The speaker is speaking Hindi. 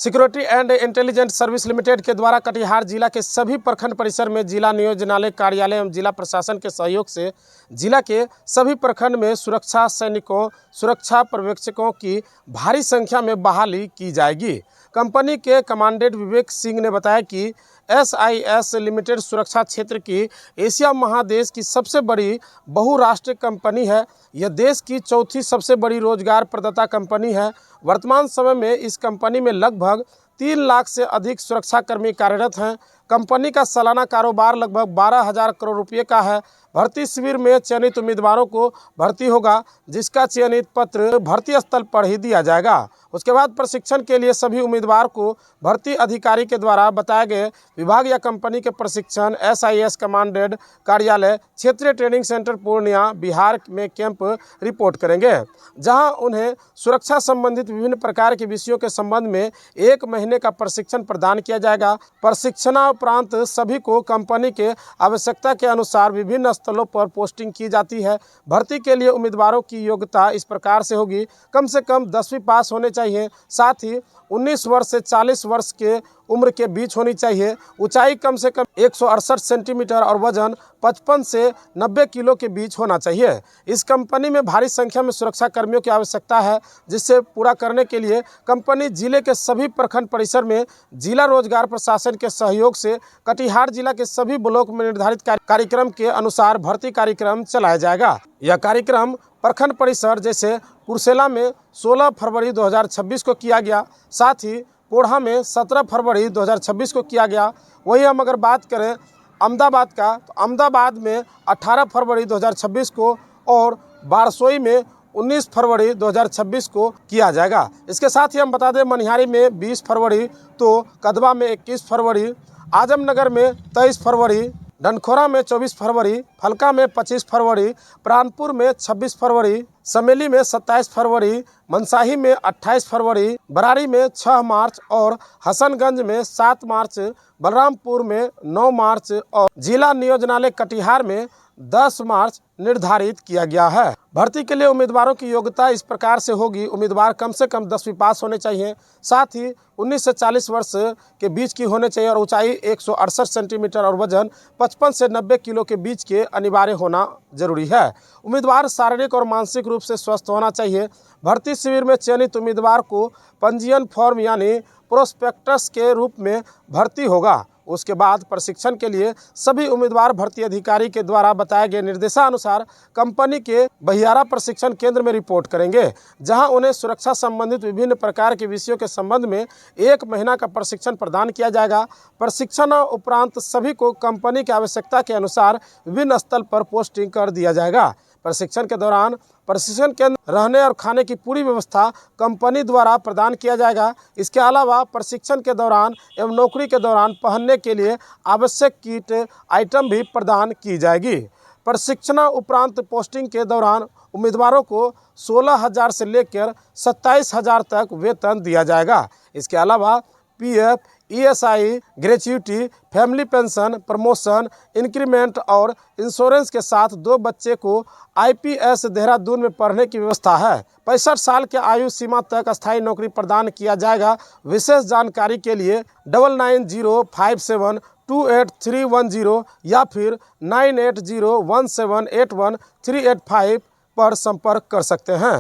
Security and intelligence service limited के द्वारा कटिहार जिला के सभी प्रखंड परिसर में जिला नियोजनालय कार्यालय एवं जिला प्रशासन के सहयोग से जिला के सभी प्रखंड में सुरक्षा सैनिकों, सुरक्षा पर्यवेक्षकों की भारी संख्या में बहाली की जाएगी। कंपनी के कमांडेंट विवेक सिंह ने बताया कि SIS लिमिटेड सुरक्षा क्षेत्र की एशिया महादेश की सबसे बड़ी बहुराष्ट्रीय कंपनी है। यह देश की चौथी सबसे बड़ी रोजगार प्रदाता कंपनी है। वर्तमान समय में इस कंपनी में लगभग 3 लाख से अधिक सुरक्षाकर्मी कार्यरत हैं। कंपनी का सालाना कारोबार लगभग 12,000 करोड़ रुपये का है। भर्ती शिविर में चयनित उम्मीदवारों को भर्ती होगा, जिसका चयनित पत्र भर्ती स्थल पर ही दिया जाएगा। उसके बाद प्रशिक्षण के लिए सभी उम्मीदवार को भर्ती अधिकारी के द्वारा बताए गए विभाग या कंपनी के प्रशिक्षण SIS कमांडेंट कार्यालय क्षेत्रीय ट्रेनिंग सेंटर पूर्णिया बिहार में कैंप रिपोर्ट करेंगे, जहां उन्हें सुरक्षा संबंधित विभिन्न प्रकार के विषयों के संबंध में 1 महीने का प्रशिक्षण प्रदान किया जाएगा। प्रशिक्षणापरांत सभी को कंपनी के आवश्यकता के अनुसार विभिन्न स्थलों पर पोस्टिंग की जाती है। भर्ती के लिए उम्मीदवारों की योग्यता इस प्रकार से होगी: कम से कम 10वीं पास होने चाहिए, साथ ही 19 वर्ष से 40 वर्ष के उम्र के बीच होनी चाहिए। ऊंचाई कम से कम 168 सेंटीमीटर और वजन 55 से 90 किलो के बीच होना चाहिए। इस कंपनी में भारी संख्या में सुरक्षा कर्मियों की आवश्यकता है, जिससे पूरा करने के लिए कंपनी जिले के सभी प्रखंड परिसर में जिला रोजगार प्रशासन के सहयोग से कटिहार जिला के सभी ब्लॉक में निर्धारित कार्यक्रम के अनुसार भर्ती कार्यक्रम चलाया जाएगा। यह कार्यक्रम प्रखंड परिसर जैसे कुर्सेला में 16 फरवरी 2026 को किया गया, साथ ही कोढ़ा में 17 फरवरी 2026 को किया गया। वहीं हम अगर बात करें अहमदाबाद का, तो अहमदाबाद में 18 फरवरी 2026 को और बारसोई में 19 फरवरी 2026 को किया जाएगा। इसके साथ ही हम बता दें मनिहारी में 20 फरवरी, तो कदवा में 21 फरवरी, आजमनगर में 23 फरवरी, डनखोरा में 24 फरवरी, फलका में 25 फरवरी, प्राणपुर में 26 फरवरी, समेली में 27 फरवरी, मनसाही में 28 फरवरी, बरारी में 6 मार्च और हसनगंज में 7 मार्च, बलरामपुर में 9 मार्च और जिला नियोजनालय कटिहार में 10 मार्च निर्धारित किया गया है। भर्ती के लिए उम्मीदवारों की योग्यता इस प्रकार से होगी: उम्मीदवार कम से कम 10वीं पास होने चाहिए, साथ ही 19 से 40 वर्ष के बीच की होने चाहिए और ऊंचाई 168 सेंटीमीटर और वजन 55 से 90 किलो के बीच के अनिवार्य होना जरूरी है। उम्मीदवार शारीरिक और मानसिक रूप से स्वस्थ होना चाहिए। भर्ती शिविर में चयनित उम्मीदवार को पंजीयन फॉर्म यानी प्रोस्पेक्टस के रूप में भर्ती होगा। उसके बाद प्रशिक्षण के लिए सभी उम्मीदवार भर्ती अधिकारी के द्वारा बताए गए निर्देशानुसार कंपनी के बहियारा प्रशिक्षण केंद्र में रिपोर्ट करेंगे, जहां उन्हें सुरक्षा संबंधित विभिन्न प्रकार के विषयों के संबंध में 1 महीना का प्रशिक्षण प्रदान किया जाएगा। प्रशिक्षण उपरांत सभी को कंपनी की आवश्यकता के अनुसार विभिन्न स्थल पर पोस्टिंग कर दिया जाएगा। प्रशिक्षण के दौरान प्रशिक्षण केंद्र रहने और खाने की पूरी व्यवस्था कंपनी द्वारा प्रदान किया जाएगा। इसके अलावा प्रशिक्षण के दौरान एवं नौकरी के दौरान पहनने के लिए आवश्यक किट आइटम भी प्रदान की जाएगी। प्रशिक्षण उपरांत पोस्टिंग के दौरान उम्मीदवारों को 16,000 से लेकर 27,000 तक वेतन दिया जाएगा। इसके अलावा PF, ESI, gratuity, family pension, promotion, increment और इंश्योरेंस के साथ 2 बच्चे को IPS देहरादून में पढ़ने की व्यवस्था है। 65 साल के आयु सीमा तक अस्थायी नौकरी प्रदान किया जाएगा। विशेष जानकारी के लिए 9905728310 या फिर 9801781385 पर संपर्क कर सकते हैं।